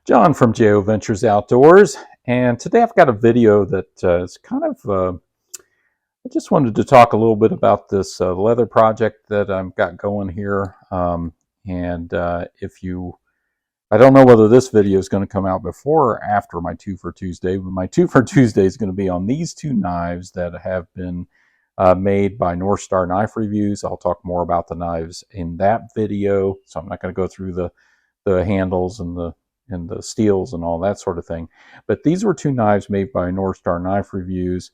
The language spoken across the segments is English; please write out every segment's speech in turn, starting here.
John from JO Ventures Outdoors, and today I've got a video that is kind of, I just wanted to talk a little bit about this leather project that I've got going here. And if you, I don't know whether this video is going to come out before or after my Two for Tuesday, but my Two for Tuesday is going to be on these two knives that have been made by North Star Knife Reviews. I'll talk more about the knives in that video, so I'm not going to go through the handles and the steels and all that sort of thing. But these were two knives made by North Star Knife Reviews.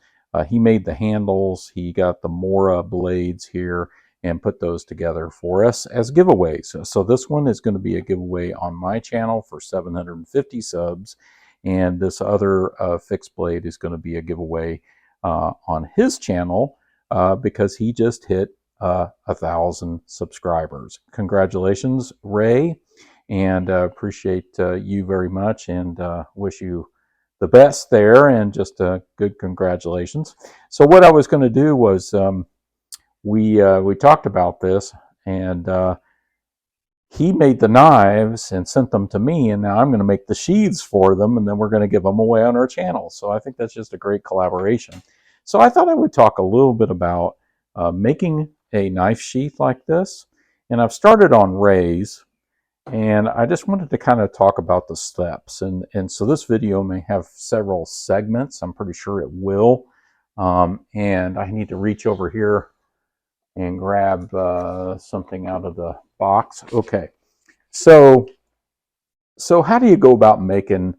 He made the handles, he got the Mora blades here, and put those together for us as giveaways. So this one is going to be a giveaway on my channel for 750 subs, and this other fixed blade is going to be a giveaway on his channel because he just hit 1,000 subscribers. Congratulations, Ray, and appreciate you very much, and wish you the best there, and just good congratulations. So what I was going to do was we talked about this, and he made the knives and sent them to me, and now I'm going to make the sheaths for them, and then we're going to give them away on our channel. So I think that's just a great collaboration. So I thought I would talk a little bit about making a knife sheath like this, and I've started on Ray's, and I just wanted to kind of talk about the steps. And so this video may have several segments. I'm pretty sure it will. And I need to reach over here and grab something out of the box. Okay, so how do you go about making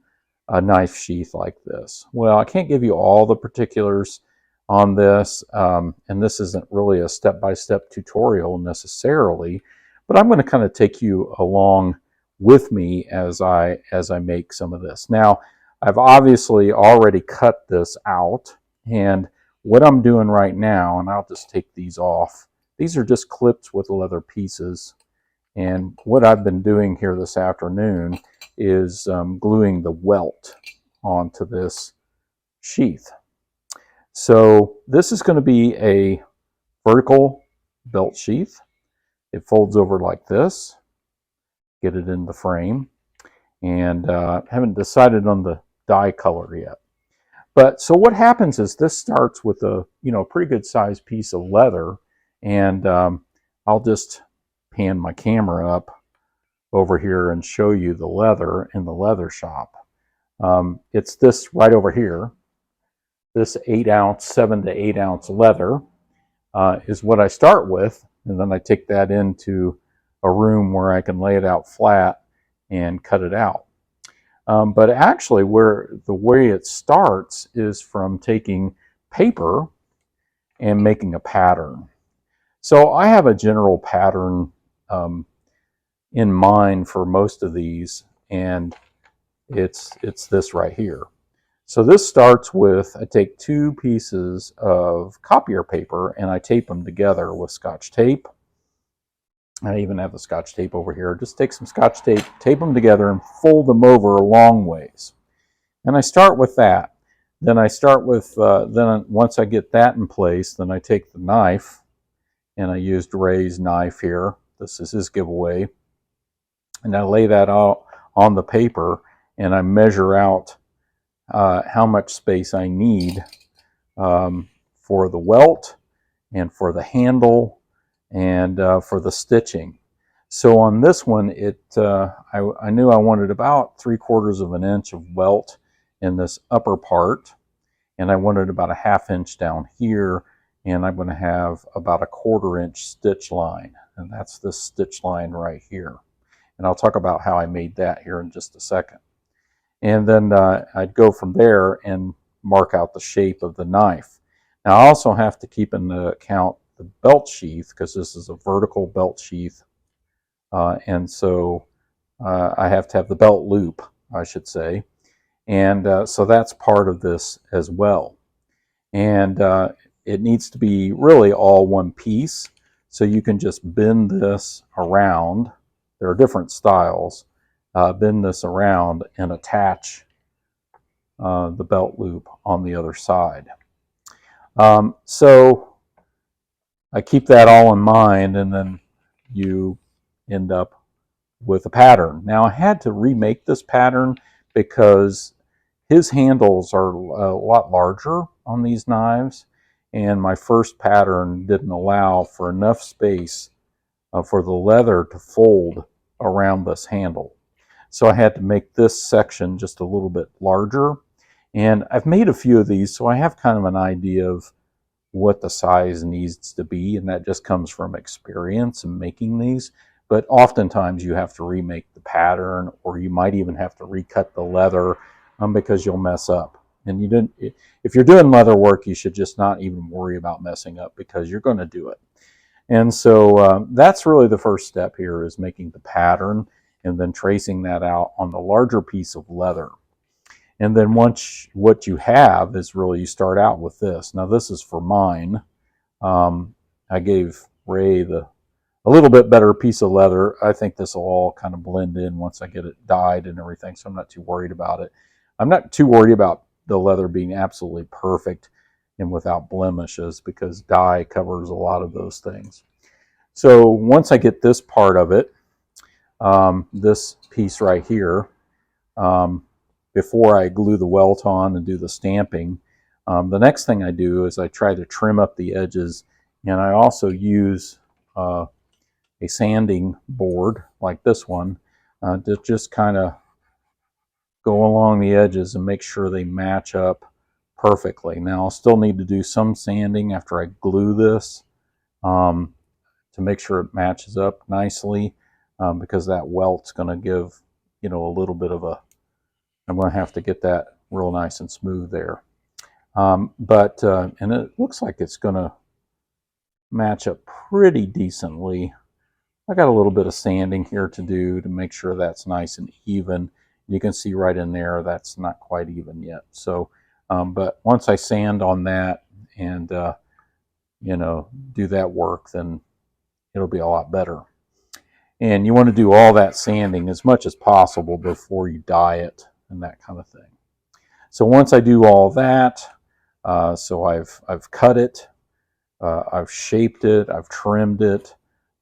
a knife sheath like this? Well, I can't give you all the particulars on this, and this isn't really a step-by-step tutorial necessarily, but I'm going to kind of take you along with me as I make some of this. Now, I've obviously already cut this out, and what I'm doing right now, and I'll just take these off, these are just clips with leather pieces, and what I've been doing here this afternoon is gluing the welt onto this sheath. So this is going to be a vertical belt sheath. It folds over like this. Get it in the frame, and haven't decided on the dye color yet. But so what happens is this starts with a pretty good sized piece of leather, and I'll just pan my camera up over here and show you the leather in the leather shop. It's this right over here. This 7 to 8 ounce leather is what I start with, and then I take that into a room where I can lay it out flat and cut it out. But actually, the way it starts is from taking paper and making a pattern. So I have a general pattern in mind for most of these, and it's this right here. So this starts with, I take 2 pieces of copier paper and I tape them together with Scotch tape. I even have the Scotch tape over here. Just take some Scotch tape, tape them together, and fold them over a long ways. And I start with that. Then I start with, then once I get that in place, then I take the knife, and I used Ray's knife here. This is his giveaway. And I lay that out on the paper, and I measure out how much space I need for the welt and for the handle and for the stitching. So on this one, I knew I wanted about 3/4 of an inch of welt in this upper part, and I wanted about a 1/2 inch down here, and I'm going to have about a 1/4 inch stitch line, and that's this stitch line right here. And I'll talk about how I made that here in just a second. And then I'd go from there and mark out the shape of the knife. Now I also have to keep in account the belt sheath, because this is a vertical belt sheath, and so I have to have the belt loop, I should say, and so that's part of this as well. And it needs to be really all one piece, so you can just bend this around. There are different styles. Bend this around and attach the belt loop on the other side. So I keep that all in mind, and then you end up with a pattern. Now I had to remake this pattern because his handles are a lot larger on these knives, and my first pattern didn't allow for enough space for the leather to fold around this handle. So I had to make this section just a little bit larger. And I've made a few of these, so I have kind of an idea of what the size needs to be, and that just comes from experience in making these. But oftentimes you have to remake the pattern, or you might even have to recut the leather because you'll mess up. And you didn't. If you're doing leather work, you should just not even worry about messing up, because you're going to do it. And so that's really the first step here, is making the pattern and then tracing that out on the larger piece of leather. And then once what you have is really, you start out with this. Now this is for mine. I gave Ray a little bit better piece of leather. I think this will all kind of blend in once I get it dyed and everything, so I'm not too worried about it. I'm not too worried about the leather being absolutely perfect and without blemishes, because dye covers a lot of those things. So once I get this part of it, this piece right here, before I glue the welt on and do the stamping, the next thing I do is I try to trim up the edges, and I also use a sanding board like this one to just kind of go along the edges and make sure they match up perfectly. Now I'll still need to do some sanding after I glue this to make sure it matches up nicely, because that welt's going to give, you know, a little bit of a, I'm going to have to get that real nice and smooth there. And it looks like it's going to match up pretty decently. I got a little bit of sanding here to do to make sure that's nice and even. You can see right in there that's not quite even yet. So, but once I sand on that and you know, do that work, then it'll be a lot better. And you want to do all that sanding as much as possible before you dye it and that kind of thing. So once I do all that, so I've cut it, I've shaped it, I've trimmed it.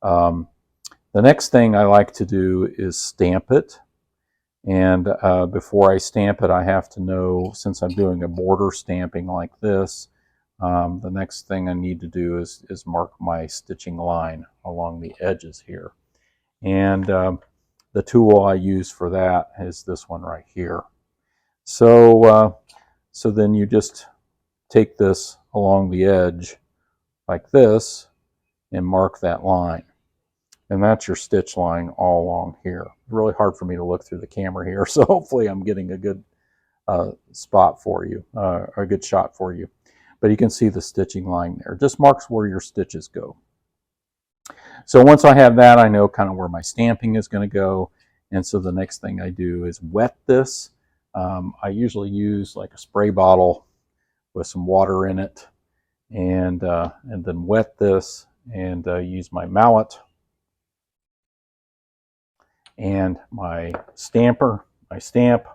The next thing I like to do is stamp it. And before I stamp it, I have to know, since I'm doing a border stamping like this, the next thing I need to do is mark my stitching line along the edges here. And the tool I use for that is this one right here. So, so then you just take this along the edge like this and mark that line. And that's your stitch line all along here. Really hard for me to look through the camera here, so hopefully I'm getting a good spot for you, a good shot for you. But you can see the stitching line there. It just marks where your stitches go. So once I have that, I know kind of where my stamping is going to go. And so the next thing I do is wet this. I usually use like a spray bottle with some water in it, and then wet this, and use my mallet and my stamper, my stamp.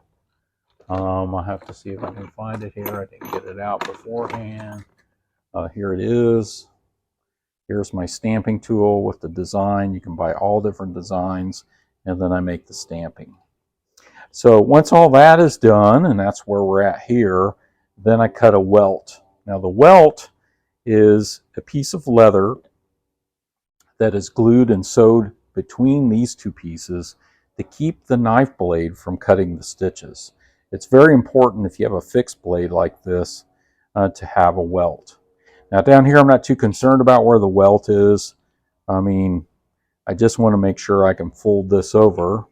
I'll have to see if I can find it here. I didn't get it out beforehand. Here it is. Here's my stamping tool with the design. You can buy all different designs, and then I make the stamping. So once all that is done, and that's where we're at here, then I cut a welt. Now the welt is a piece of leather that is glued and sewed between these two pieces to keep the knife blade from cutting the stitches. It's very important, if you have a fixed blade like this, to have a welt. Now down here I'm not too concerned about where the welt is. I mean, I just want to make sure I can fold this over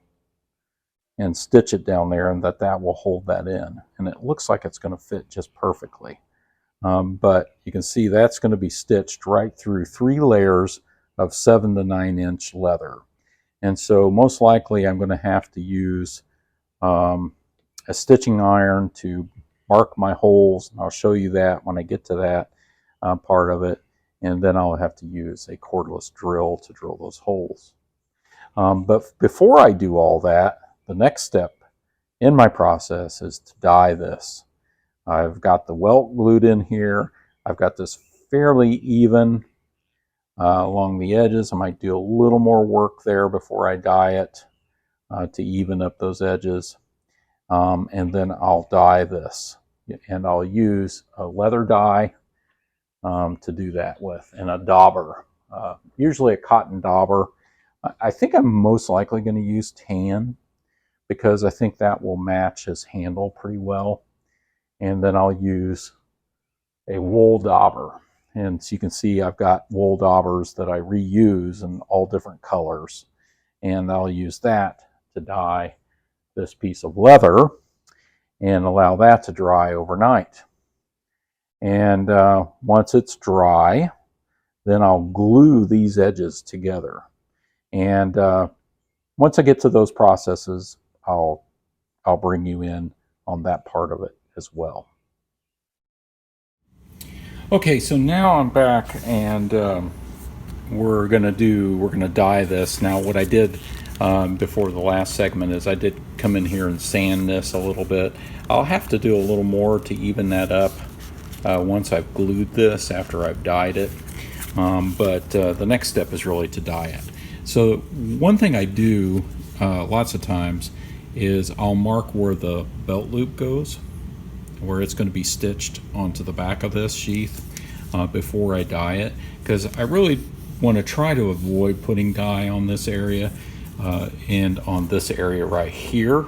and stitch it down there, and that will hold that in. And it looks like it's going to fit just perfectly. But you can see that's going to be stitched right through 3 layers of 7 to 9 inch leather. And so most likely I'm going to have to use a stitching iron to mark my holes, and I'll show you that when I get to that part of it. And then I'll have to use a cordless drill to drill those holes. But before I do all that, the next step in my process is to dye this. I've got the welt glued in here. I've got this fairly even along the edges. I might do a little more work there before I dye it. to even up those edges. And then I'll dye this, and I'll use a leather dye to do that with, and a dauber, usually a cotton dauber. I think I'm most likely going to use tan because I think that will match his handle pretty well. And then I'll use a wool dauber. And so you can see I've got wool daubers that I reuse in all different colors. And I'll use that to dye this piece of leather and allow that to dry overnight. And once it's dry, then I'll glue these edges together. And once I get to those processes, I'll bring you in on that part of it as well. Okay, so now I'm back, and we're gonna dye this. Now, what I did before the last segment is I did come in here and sand this a little bit. I'll have to do a little more to even that up once I've glued this after I've dyed it. But the next step is really to dye it. So one thing I do lots of times is I'll mark where the belt loop goes, where it's going to be stitched onto the back of this sheath before I dye it, because I really want to try to avoid putting dye on this area and on this area right here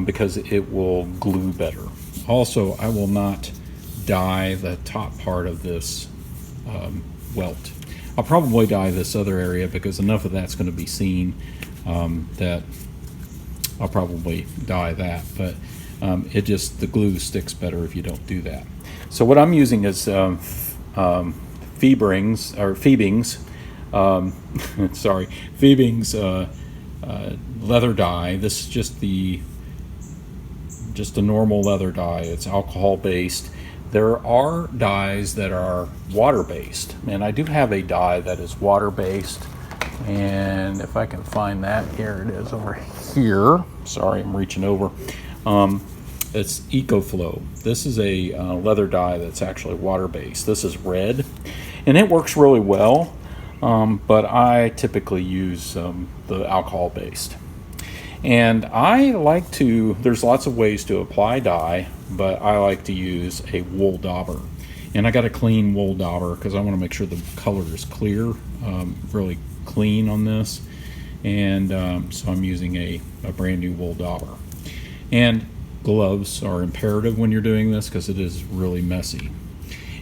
because it will glue better. Also, I will not dye the top part of this welt. I'll probably dye this other area because enough of that's going to be seen that I'll probably dye that, but it just, the glue sticks better if you don't do that. So what I'm using is Fiebing's leather dye. This is just a normal leather dye. It's alcohol based. There are dyes that are water based, and I do have a dye that is water based, and if I can find that, here it is over here. Sorry, I'm reaching over. It's EcoFlow. This is a leather dye that's actually water-based. This is red, and it works really well, but I typically use the alcohol-based. And I like to, there's lots of ways to apply dye, but I like to use a wool dauber. And I got a clean wool dauber because I want to make sure the color is clear, really clean on this. And so I'm using a brand new wool dauber. And gloves are imperative when you're doing this because it is really messy.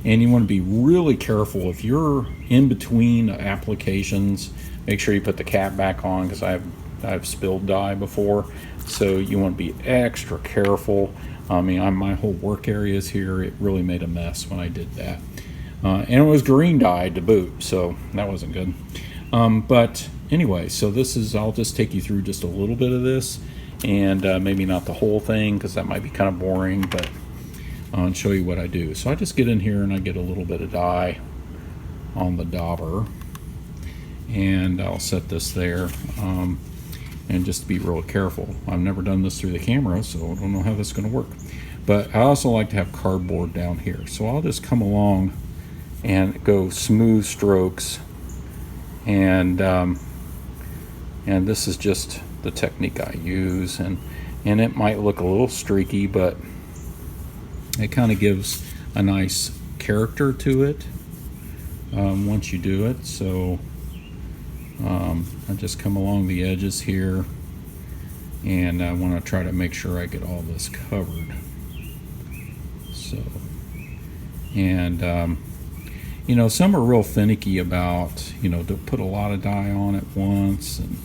And you want to be really careful if you're in between applications. Make sure you put the cap back on because I've spilled dye before, so you want to be extra careful. I mean, my whole work area is here. It really made a mess when I did that, and it was green dye to boot, so that wasn't good. But anyway, so this is, I'll just take you through just a little bit of this, and maybe not the whole thing because that might be kind of boring, but I'll show you what I do. So I just get in here and I get a little bit of dye on the dauber, and I'll set this there, and just be real careful. I've never done this through the camera, so I don't know how this is going to work. But I also like to have cardboard down here, so I'll just come along and go smooth strokes, and this is just the technique I use, and it might look a little streaky, but it kind of gives a nice character to it once you do it. So I just come along the edges here, and I want to try to make sure I get all this covered. So, and you know, some are real finicky about, you know, to put a lot of dye on at once and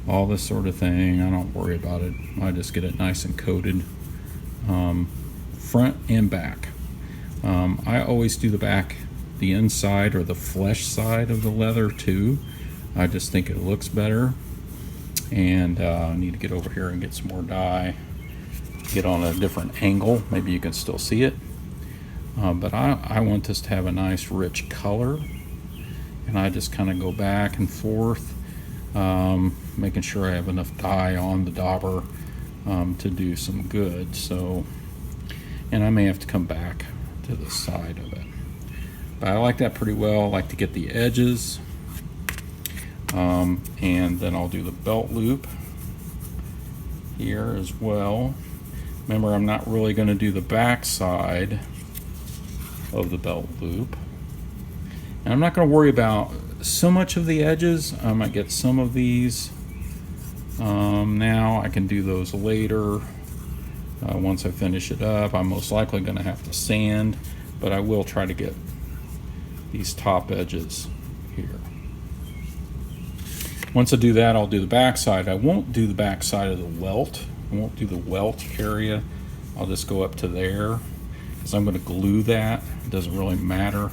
all this sort of thing. I don't worry about it. I just get it nice and coated, front and back. I always do the back, the inside or the flesh side of the leather too. I just think it looks better. And I need to get over here and get some more dye, get on a different angle. Maybe you can still see it. But I want this to have a nice rich color, and I just kind of go back and forth, making sure I have enough dye on the dauber to do some good. So, and I may have to come back to the side of it, but I like that pretty well. I like to get the edges, and then I'll do the belt loop, here as well. Remember, I'm not really going to do the back side of the belt loop. And I'm not going to worry about so much of the edges. I might get some of these now. I can do those later. Once I finish it up, I'm most likely going to have to sand, but I will try to get these top edges here. Once I do that, I'll do the back side. I won't do the back side of the welt. I won't do the welt area. I'll just go up to there because I'm going to glue that. It doesn't really matter.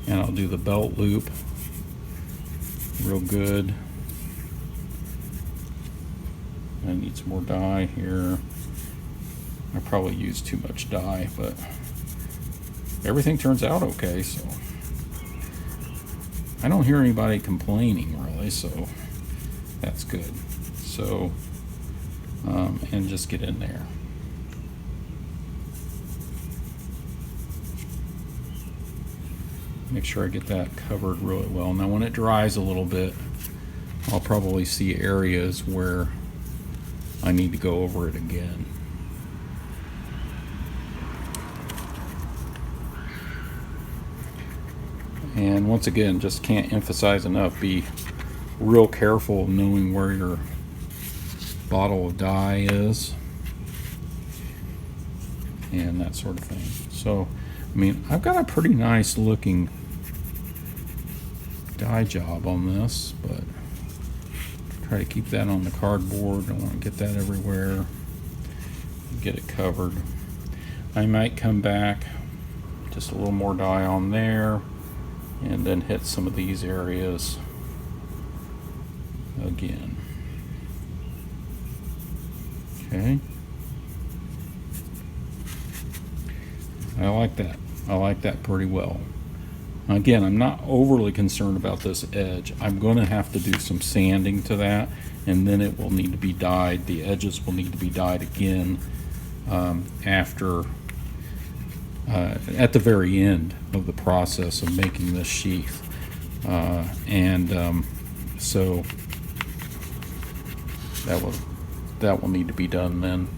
And I'll do the belt loop real good. I need some more dye here. I probably used too much dye, but everything turns out okay, so I don't hear anybody complaining really, so that's good. So and just get in there. Make sure I get that covered really well. Now when it dries a little bit, I'll probably see areas where I need to go over it again. And once again, just can't emphasize enough, be real careful knowing where your bottle of dye is and that sort of thing. So, I mean, I've got a pretty nice looking dye job on this, but try to keep that on the cardboard. Don't want to get that everywhere. Get it covered. I might come back, just a little more dye on there, and then hit some of these areas again. Okay. I like that. I like that pretty well. Again, I'm not overly concerned about this edge. I'm going to have to do some sanding to that, and then it will need to be dyed. The edges will need to be dyed again after at the very end of the process of making this sheath. So that will need to be done then.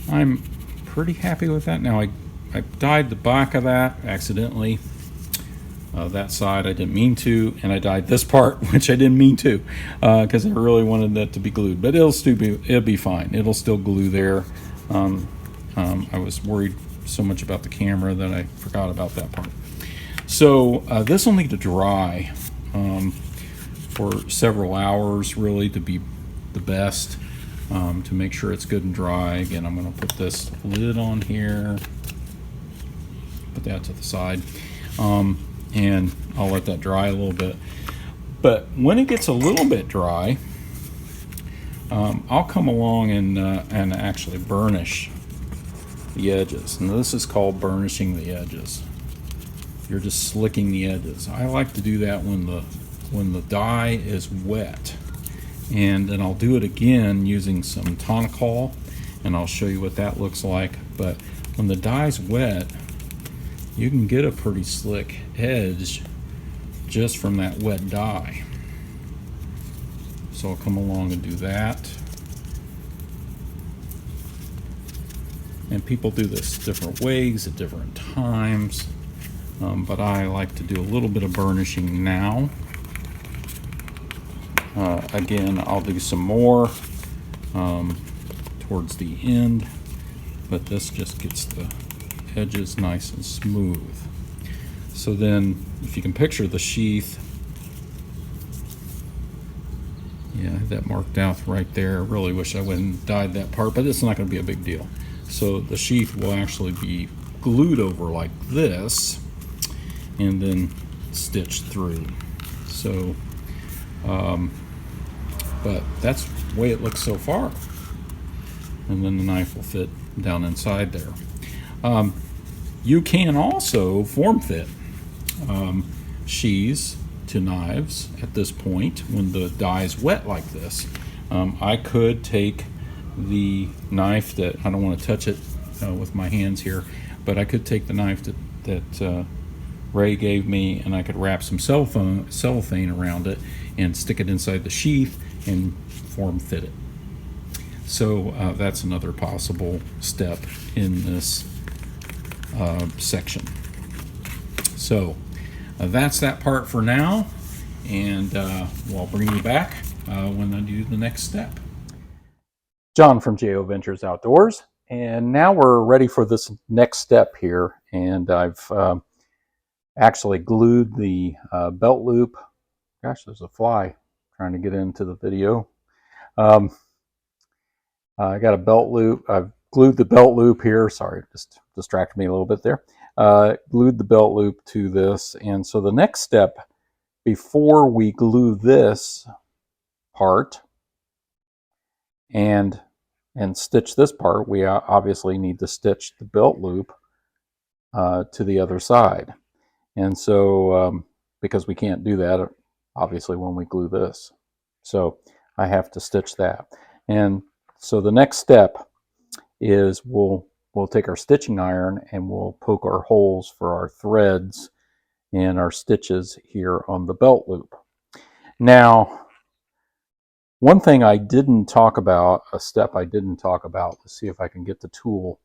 I'm pretty happy with that. Now I dyed the back of that accidentally. That side I didn't mean to, and I dyed this part, which I didn't mean to, because I really wanted that to be glued. But it'll be fine. It'll still glue there. I was worried so much about the camera that I forgot about that part. So this will need to dry for several hours, really, to be the best. To make sure it's good and dry. Again, I'm going to put this lid on here, put that to the side, and I'll let that dry a little bit. But when it gets a little bit dry, I'll come along and actually burnish the edges. And this is called burnishing the edges. You're just slicking the edges. I like to do that when the dye is wet. And then I'll do it again using some Tonicol, and I'll show you what that looks like. But when the dye's wet, you can get a pretty slick edge just from that wet dye. So I'll come along and do that. And people do this different ways at different times, but I like to do a little bit of burnishing now. Again, I'll do some more towards the end, but this just gets the edges nice and smooth. So then, if you can picture the sheath, yeah, I have that marked out right there. I really wish I wouldn't dyed that part, but it's not going to be a big deal. So the sheath will actually be glued over like this, and then stitched through. So but that's the way it looks so far. And then the knife will fit down inside there. You can also form fit sheaths to knives at this point when the die is wet like this. I could take the knife that, I don't want to touch it with my hands here, but I could take the knife that Ray gave me, and I could wrap some cellophane around it and stick it inside the sheath and form fit it. So that's another possible step in this section. So that's that part for now, and we'll bring you back when I do the next step. John from JO Ventures Outdoors, and now we're ready for this next step here, and I've actually glued the belt loop. Gosh, there's a fly trying to get into the video. I got a belt loop. I've glued the belt loop here. Sorry, just distracted me a little bit there. Glued the belt loop to this, and so the next step before we glue this part and stitch this part, we obviously need to stitch the belt loop to the other side. And so because we can't do that obviously when we glue this, so I have to stitch that. And so the next step is we'll take our stitching iron and we'll poke our holes for our threads and our stitches here on the belt loop. Now, one thing I didn't talk about, a step I didn't talk about, let's see if I can get the tool,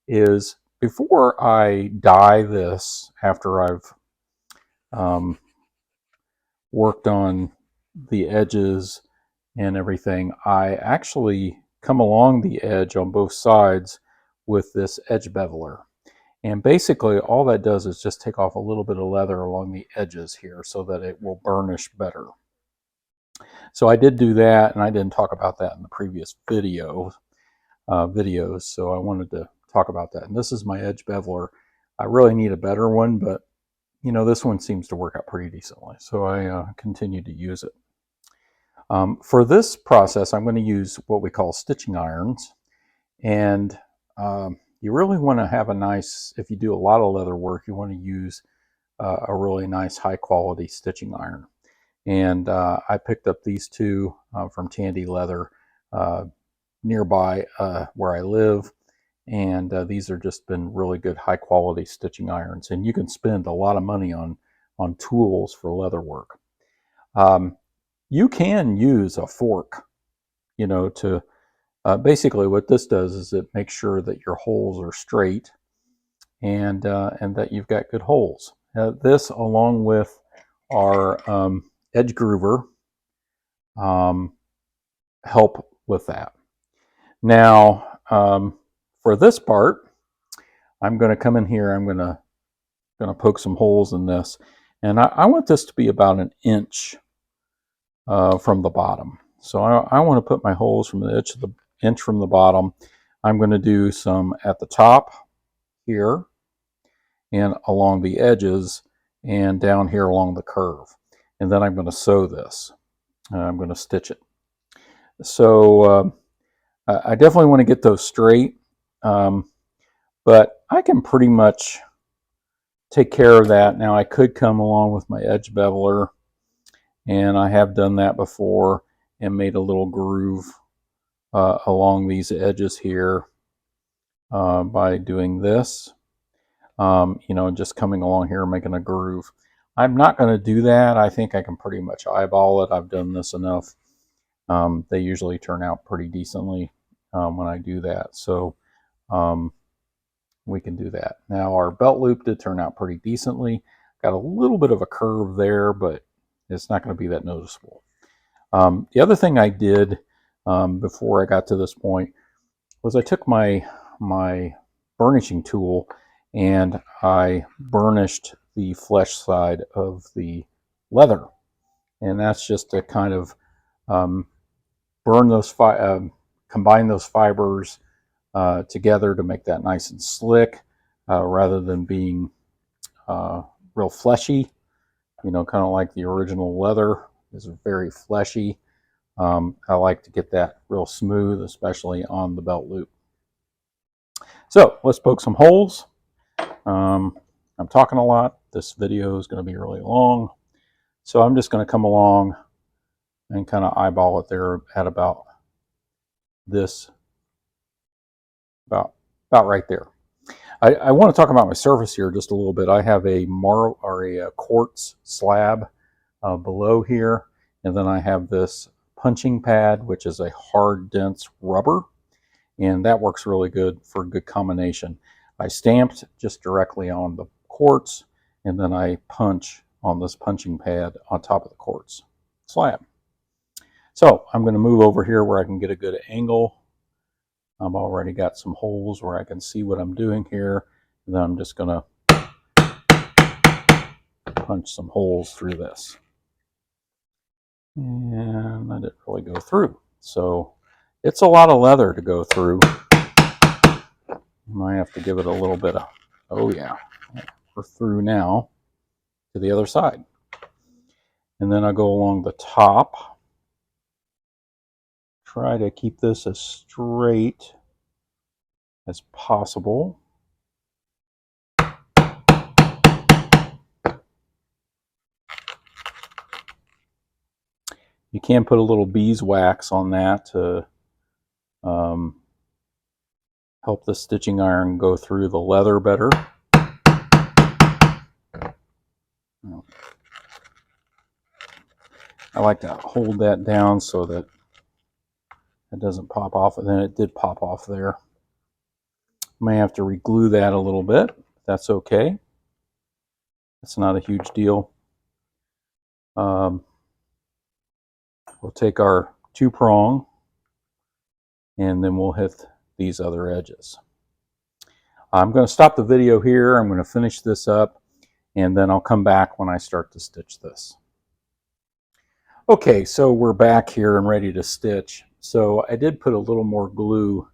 is before I dye this, after I've worked on the edges and everything, I actually come along the edge on both sides with this edge beveler. And basically all that does is just take off a little bit of leather along the edges here so that it will burnish better. So I did do that, and I didn't talk about that in the previous videos, so I wanted to talk about that. And this is my edge beveler. I really need a better one, but you know, this one seems to work out pretty decently, so I continue to use it. For this process, I'm going to use what we call stitching irons, and you really want to have a nice, if you do a lot of leather work, you want to use a really nice high quality stitching iron. And I picked up these two from Tandy Leather nearby where I live, and these are just been really good high quality stitching irons, and you can spend a lot of money on tools for leather work. You can use a fork, you know, to basically what this does is it makes sure that your holes are straight and that you've got good holes. This, along with our edge groover, help with that. Now, for this part, I'm going to come in here. I'm going to poke some holes in this, and I want this to be about an inch from the bottom. So I want to put my holes from the inch from the bottom. I'm going to do some at the top here and along the edges and down here along the curve. And then I'm going to sew this. I'm going to stitch it. So I definitely want to get those straight, but I can pretty much take care of that. Now I could come along with my edge beveler, and I have done that before and made a little groove along these edges here by doing this. You know, just coming along here making a groove. I'm not going to do that. I think I can pretty much eyeball it. I've done this enough. They usually turn out pretty decently when I do that. So we can do that. Now our belt loop did turn out pretty decently. Got a little bit of a curve there, but it's not going to be that noticeable. The other thing I did before I got to this point was I took my burnishing tool and I burnished the flesh side of the leather, and that's just to kind of burn those combine those fibers together to make that nice and slick, rather than being real fleshy. You know, kind of like the original leather is very fleshy. I like to get that real smooth, especially on the belt loop. So let's poke some holes. I'm talking a lot. This video is going to be really long, so I'm just going to come along and kind of eyeball it there at about this, about right there. I want to talk about my surface here just a little bit. I have a quartz slab below here, and then I have this punching pad, which is a hard, dense rubber, and that works really good for a good combination. I stamped just directly on the quartz, and then I punch on this punching pad on top of the quartz slab. So I'm going to move over here where I can get a good angle. I've already got some holes where I can see what I'm doing here, and then I'm just going to punch some holes through this. And I didn't really go through. So it's a lot of leather to go through. I might have to give it a little bit of, oh yeah, we're through now to the other side. And then I'll go along the top. Try to keep this as straight as possible. You can put a little beeswax on that to help the stitching iron go through the leather better. I like to hold that down so that it doesn't pop off, and then it did pop off there. May have to re-glue that a little bit. That's okay. It's not a huge deal. We'll take our 2-prong, and then we'll hit these other edges. I'm going to stop the video here. I'm going to finish this up, and then I'll come back when I start to stitch this. Okay, so we're back here and ready to stitch. So I did put a little more glue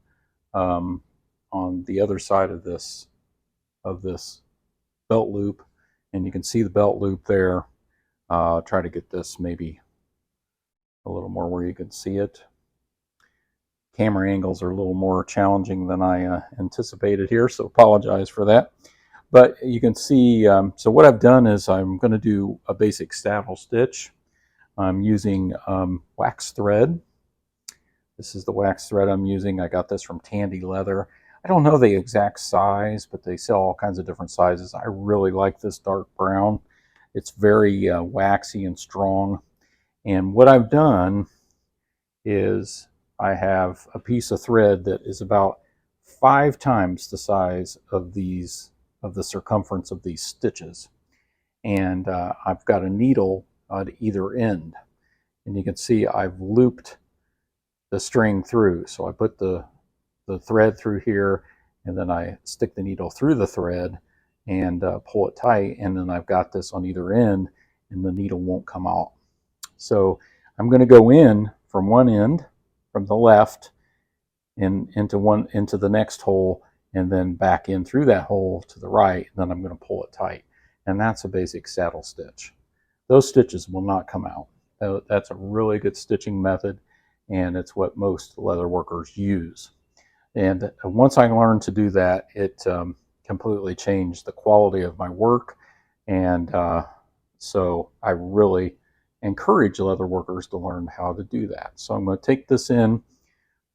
on the other side of this belt loop, and you can see the belt loop there. I'll try to get this maybe a little more where you can see it. Camera angles are a little more challenging than I anticipated here, so apologize for that. But you can see, so what I've done is I'm going to do a basic saddle stitch. I'm using wax thread. This is the wax thread I'm using. I got this from Tandy Leather. I don't know the exact size, but they sell all kinds of different sizes. I really like this dark brown. It's very waxy and strong. And what I've done is I have a piece of thread that is about 5 times the size of the circumference of these stitches. And I've got a needle at either end. And you can see I've looped the string through. So I put the thread through here, and then I stick the needle through the thread and pull it tight, and then I've got this on either end, and the needle won't come out. So I'm going to go in from one end, from the left, into the next hole, and then back in through that hole to the right, and then I'm going to pull it tight. And that's a basic saddle stitch. Those stitches will not come out. That's a really good stitching method, and it's what most leather workers use. And once I learned to do that, it completely changed the quality of my work. And so I really encourage leather workers to learn how to do that. So I'm going to take this in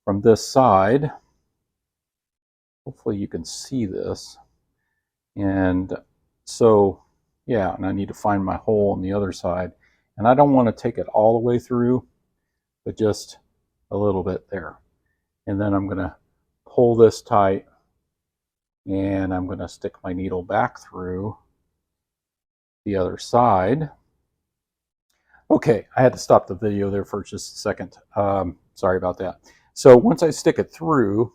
from this side. Hopefully you can see this. And so, yeah, and I need to find my hole on the other side. And I don't want to take it all the way through, but just a little bit there. And then I'm going to pull this tight, and I'm going to stick my needle back through the other side. Okay, I had to stop the video there for just a second. Sorry about that. So once I stick it through,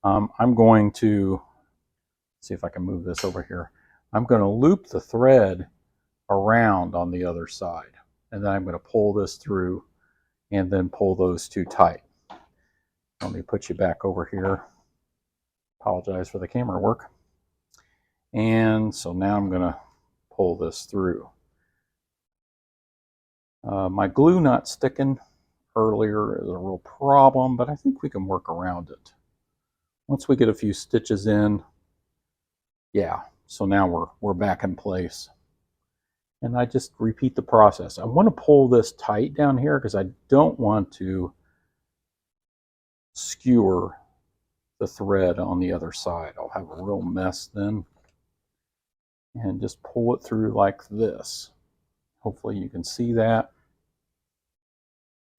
I'm going to see if I can move this over here. I'm going to loop the thread around on the other side, and then I'm going to pull this through and then pull those two tight. Let me put you back over here. Apologize for the camera work. And so now I'm going to pull this through. My glue not sticking earlier is a real problem, but I think we can work around it. Once we get a few stitches in, yeah, so now we're back in place. And I just repeat the process. I want to pull this tight down here because I don't want to skewer the thread on the other side. I'll have a real mess then. And just pull it through like this. Hopefully you can see that.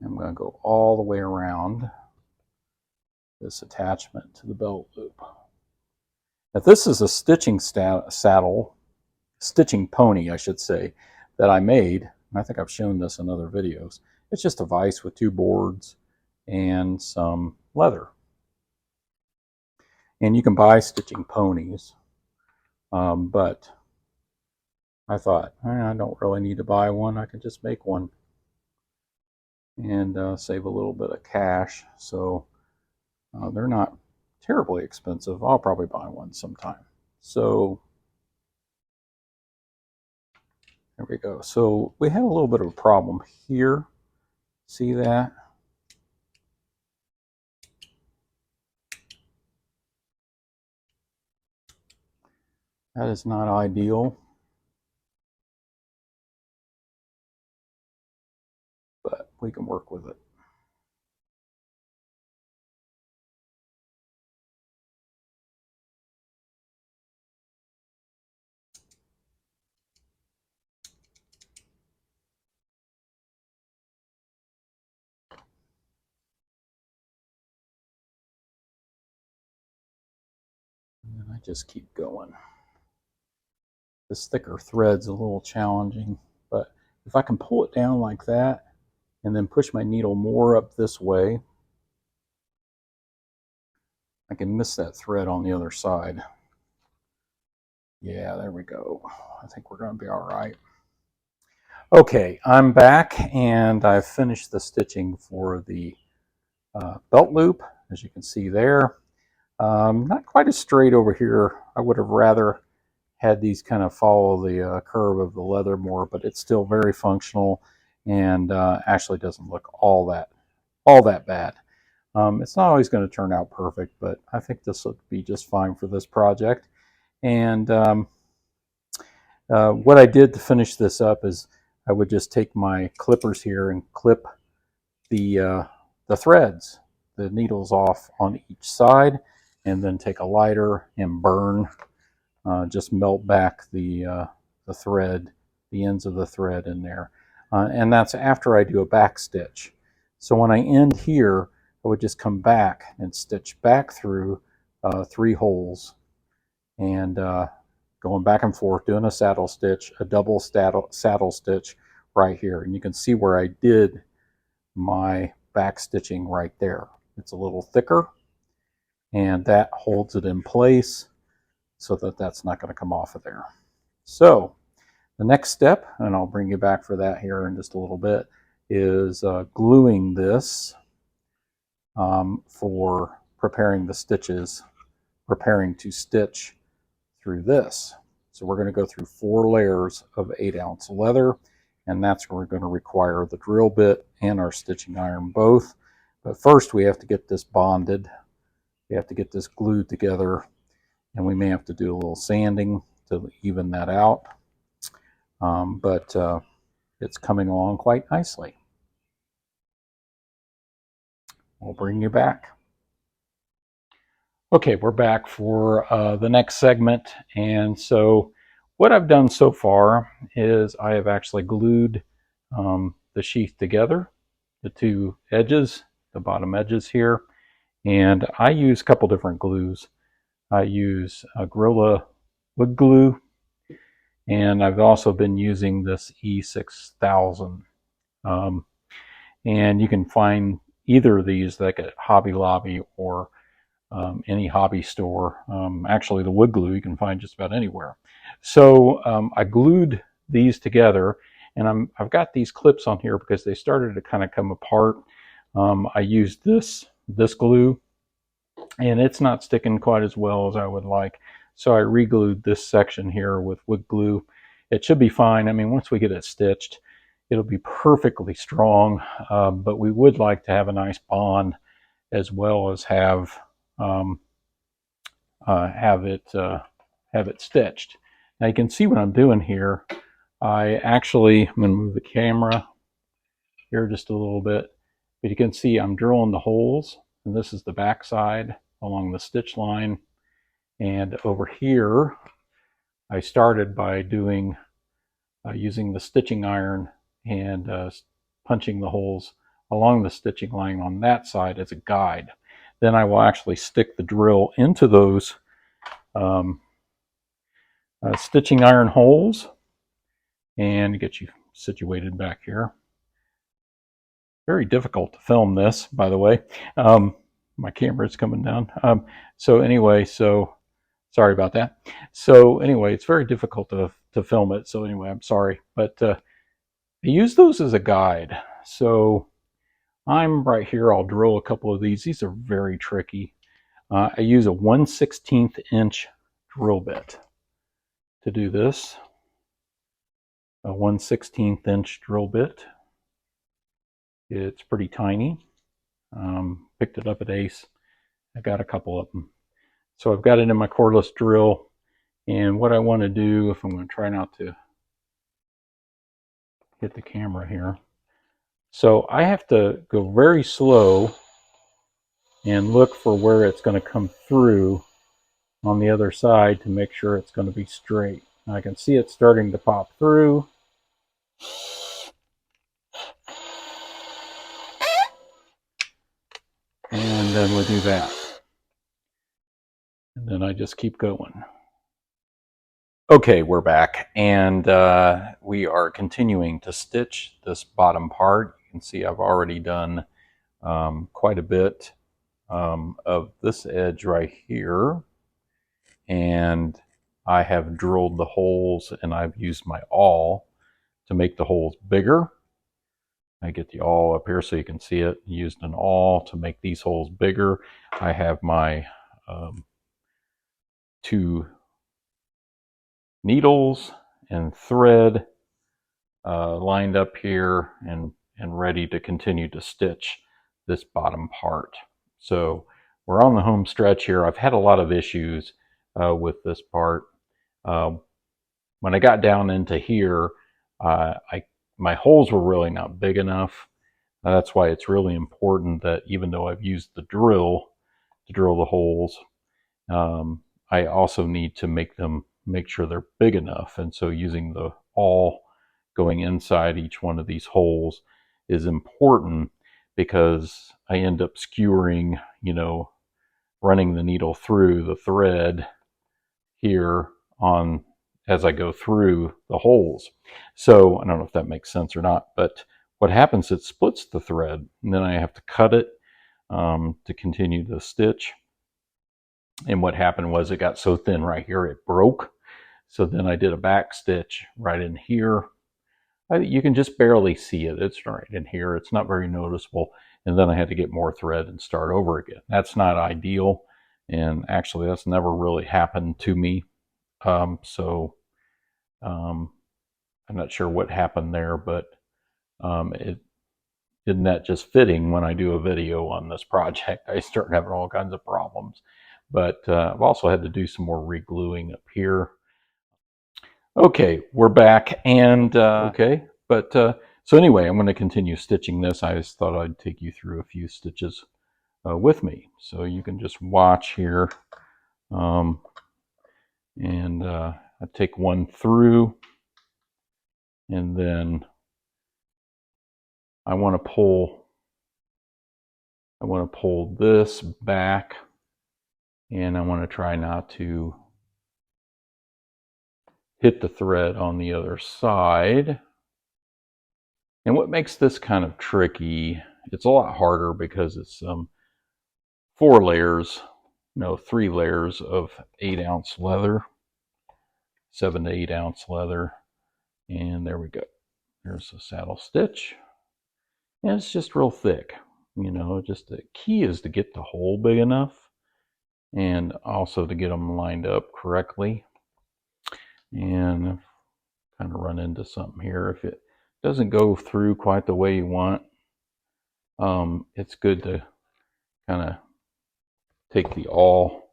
I'm going to go all the way around this attachment to the belt loop. Now this is a stitching stitching pony, I should say, that I made. And I think I've shown this in other videos. It's just a vise with 2 boards and some leather. And you can buy stitching ponies, but I thought, I don't really need to buy one. I can just make one and save a little bit of cash. So they're not terribly expensive. I'll probably buy one sometime. So there we go. So we had a little bit of a problem here. See that? That is not ideal. But we can work with it. And I just keep going. This thicker thread's a little challenging, but if I can pull it down like that and then push my needle more up this way, I can miss that thread on the other side. Yeah, there we go. I think we're going to be all right. Okay, I'm back and I've finished the stitching for the belt loop, as you can see there. Not quite as straight over here. I would have rather had these kind of follow the curve of the leather more, but it's still very functional and actually doesn't look all that bad. It's not always going to turn out perfect, but I think this will be just fine for this project. And what I did to finish this up is I would just take my clippers here and clip the threads, the needles off on each side, and then take a lighter and burn, just melt back the thread, the ends of the thread in there. And that's after I do a back stitch. So when I end here, I would just come back and stitch back through 3 holes and going back and forth, doing a saddle stitch, a double saddle stitch right here. And you can see where I did my back stitching right there. It's a little thicker, and that holds it in place so that that's not going to come off of there. So the next step, and I'll bring you back for that here in just a little bit, is gluing this for preparing the stitches, preparing to stitch through this. So we're going to go through 4 layers of 8-ounce leather, and that's where we're going to require the drill bit and our stitching iron both. But first we have to get this bonded. We have to get this glued together, and we may have to do a little sanding to even that out. But it's coming along quite nicely. We'll bring you back. Okay, we're back for the next segment. And so what I've done so far is I have actually glued the sheath together, the 2 edges, the bottom edges here. And I use a couple different glues. I use Gorilla wood glue, and I've also been using this E6000. And you can find either of these like at Hobby Lobby or any hobby store. Actually, the wood glue you can find just about anywhere. So I glued these together, and I've got these clips on here because they started to kind of come apart. I used this glue, and it's not sticking quite as well as I would like. So I re-glued this section here with wood glue. It should be fine. I mean, once we get it stitched, it'll be perfectly strong, but we would like to have a nice bond as well as have it stitched. Now you can see what I'm doing here. I'm going to move the camera here just a little bit, but you can see I'm drilling the holes, and this is the back side along the stitch line. And over here, I started by doing using the stitching iron and punching the holes along the stitching line on that side as a guide. Then I will actually stick the drill into those stitching iron holes and get you situated back here. Very difficult to film this, by the way. My camera is coming down. So anyway, sorry about that. So anyway, it's very difficult to film it. So anyway, I'm sorry. But I use those as a guide. So I'm right here. I'll drill a couple of these. These are very tricky. I use a 1/16 inch drill bit to do this. A 1/16 inch drill bit. It's pretty tiny. Picked it up at Ace. I got a couple of them. So I've got it in my cordless drill. And what I want to do, if I'm going to try not to hit the camera here. So I have to go very slow and look for where it's going to come through on the other side to make sure it's going to be straight. I can see it starting to pop through. And then we'll do that. And then I just keep going. Okay, we're back, and we are continuing to stitch this bottom part. You can see I've already done quite a bit of this edge right here, and I have drilled the holes, and I've used my awl to make the holes bigger. I get the awl up here so you can see it. Used an awl to make these holes bigger. I have my 2 needles and thread lined up here and ready to continue to stitch this bottom part. So we're on the home stretch here. I've had a lot of issues with this part. When I got down into here, my holes were really not big enough. That's why it's really important that even though I've used the drill to drill the holes, I also need to make sure they're big enough. And so using the awl going inside each one of these holes is important, because I end up skewering, running the needle through the thread here on as I go through the holes. So I don't know if that makes sense or not, but what happens, it splits the thread, and then I have to cut it to continue the stitch. And what happened was it got so thin right here it broke. So then I did a back stitch right in here. You can just barely see it. It's right in here. It's not very noticeable. And then I had to get more thread and start over again. That's not ideal. And actually that's never really happened to me. I'm not sure what happened there, but isn't that just fitting? When I do a video on this project, I start having all kinds of problems. But I've also had to do some more re-gluing up here. Okay, we're back, and okay, but so anyway, I'm going to continue stitching this. I just thought I'd take you through a few stitches with me, so you can just watch here. And I take one through, and then I want to pull this back, and I want to try not to hit the thread on the other side. And what makes this kind of tricky, it's a lot harder because it's 4 layers, no, 3 layers of 8-ounce leather, 7 to 8-ounce leather. And there we go. There's the saddle stitch. And it's just real thick. Just the key is to get the hole big enough, and also to get them lined up correctly. And I've kind of run into something here. If it doesn't go through quite the way you want, it's good to kind of take the awl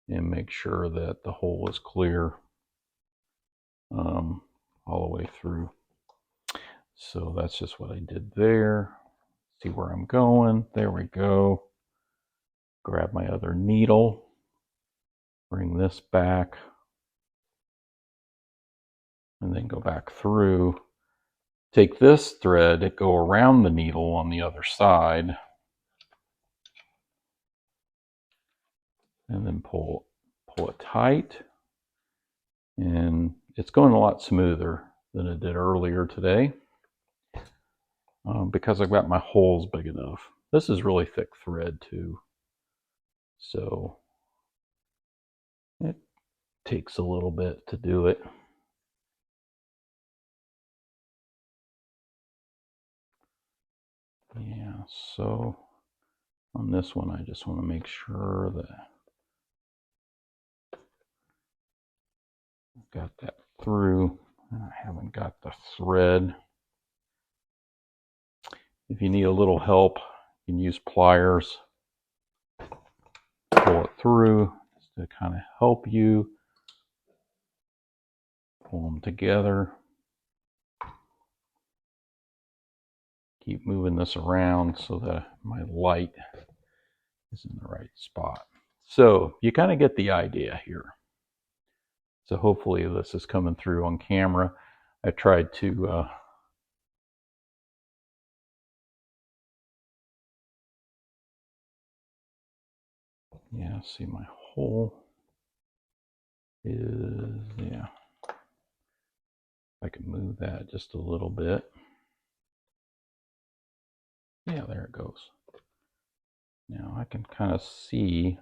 and make sure that the hole is clear all the way through. So that's just what I did there. See where I'm going. There we go. Grab my other needle, bring this back, and then go back through. Take this thread, go around the needle on the other side, and then pull it tight. And it's going a lot smoother than it did earlier today because I've got my holes big enough. This is really thick thread too, so it takes a little bit to do it. Yeah, so on this one I just want to make sure that I've got that through. I haven't got the thread. If you need a little help, you can use pliers. Pull it through just to kind of help you. Pull them together. Keep moving this around so that my light is in the right spot. So you kind of get the idea here. So hopefully this is coming through on camera. I tried to yeah, see my hole is, yeah. I can move that just a little bit. Yeah, there it goes. Now I can kind of see,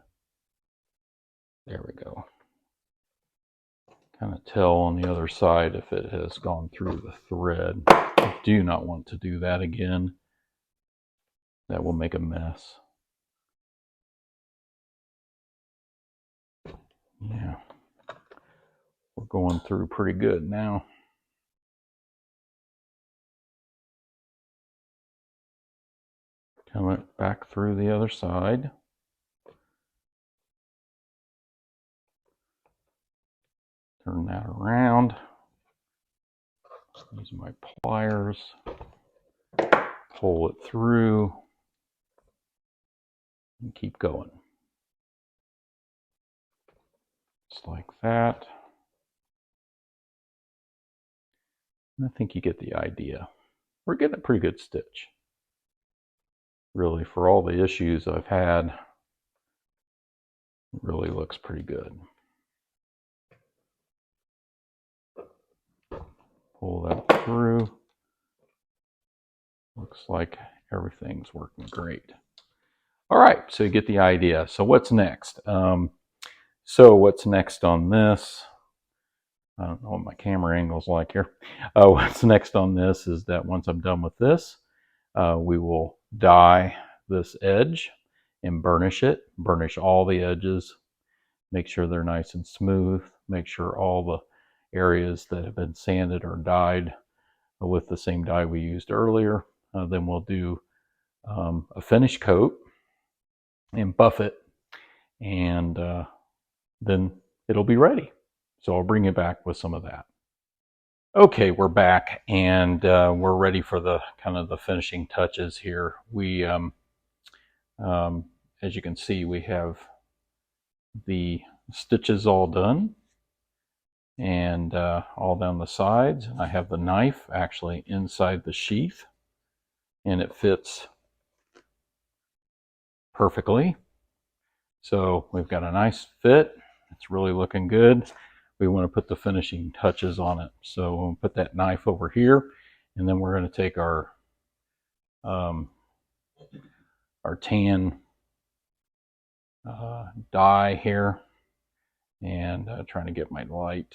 there we go. Kind of tell on the other side if it has gone through the thread. I do not want to do that again. That will make a mess. Yeah, we're going through pretty good now. Coming back through the other side. Turn that around. Use my pliers. Pull it through. And keep going. Just like that. And I think you get the idea. We're getting a pretty good stitch. Really, for all the issues I've had, it really looks pretty good. Pull that through. Looks like everything's working great. All right, so you get the idea. So what's next? So what's next on this? I don't know what my camera angle's like here. What's next on this is that once I'm done with this, we will dye this edge and burnish it. Burnish all the edges. Make sure they're nice and smooth. Make sure all the areas that have been sanded are dyed with the same dye we used earlier. Then we'll do a finish coat and buff it, and then it'll be ready. So I'll bring you back with some of that. Okay, we're back, and we're ready for the kind of the finishing touches here. We, as you can see, we have the stitches all done, and all down the sides. I have the knife actually inside the sheath, and it fits perfectly. So we've got a nice fit. It's really looking good. We want to put the finishing touches on it. So we'll put that knife over here, and then we're going to take our tan dye here, and trying to get my light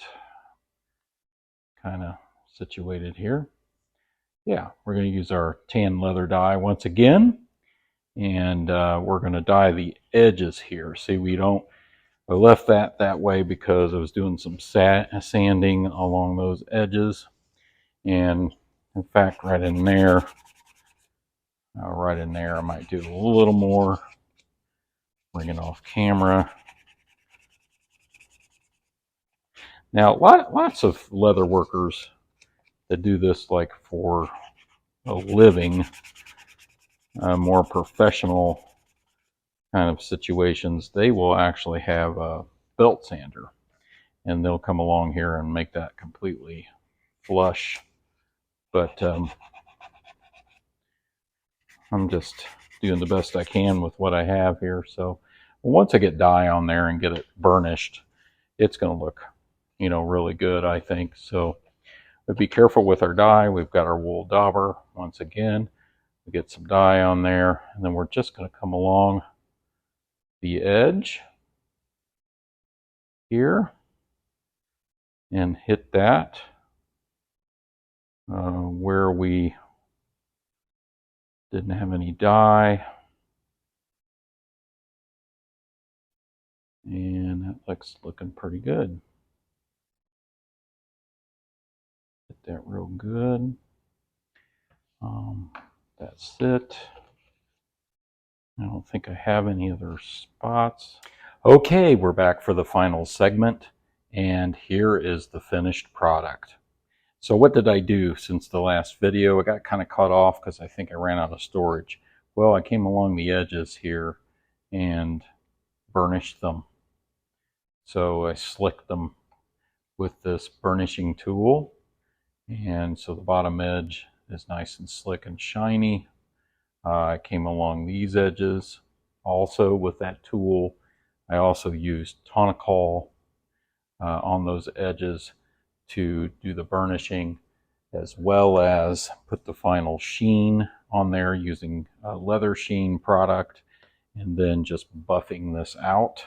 kind of situated here. Yeah, we're going to use our tan leather dye once again, and we're going to dye the edges here. See, I left that way because I was doing some sanding along those edges, and in fact right in there I might do a little more. Bring it off camera. Now lots of leather workers that do this like for a living, more professional kind of situations, they will actually have a belt sander, and they'll come along here and make that completely flush. But I'm just doing the best I can with what I have here. So once I get dye on there and get it burnished, it's going to look, really good, I think. So but be careful with our dye. We've got our wool dauber once again. We get some dye on there, and then we're just going to come along the edge here and hit that where we didn't have any dye. And that looks looking pretty good. Hit that real good. That's it. I don't think I have any other spots. Okay, we're back for the final segment, and here is the finished product. So what did I do since the last video? I got kind of cut off because I think I ran out of storage. Well, I came along the edges here and burnished them. So I slicked them with this burnishing tool, and so the bottom edge is nice and slick and shiny. I came along these edges also with that tool. I also used Tonicol on those edges to do the burnishing, as well as put the final sheen on there using a leather sheen product, and then just buffing this out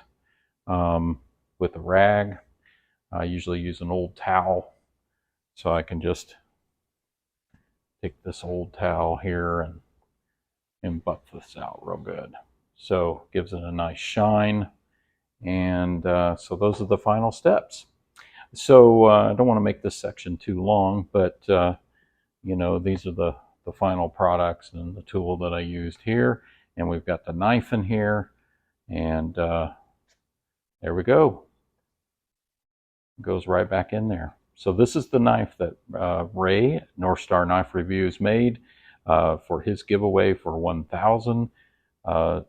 with a rag. I usually use an old towel, so I can just take this old towel here and buff this out real good. So gives it a nice shine. And so those are the final steps. So I don't want to make this section too long, but these are the final products and the tool that I used here. And we've got the knife in here, and there we go. It goes right back in there. So this is the knife that Ray, North Star Knife Reviews, made for his giveaway for 1,000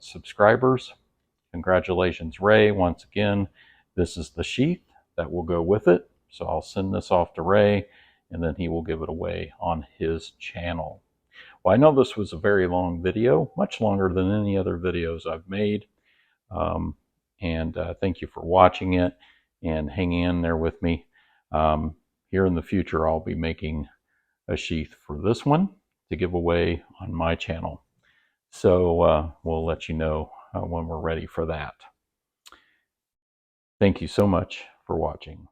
subscribers. Congratulations, Ray. Once again, this is the sheath that will go with it. So I'll send this off to Ray, and then he will give it away on his channel. Well, I know this was a very long video, much longer than any other videos I've made. Thank you for watching it and hanging in there with me. Here in the future, I'll be making a sheath for this one to give away on my channel. So we'll let you know when we're ready for that. Thank you so much for watching.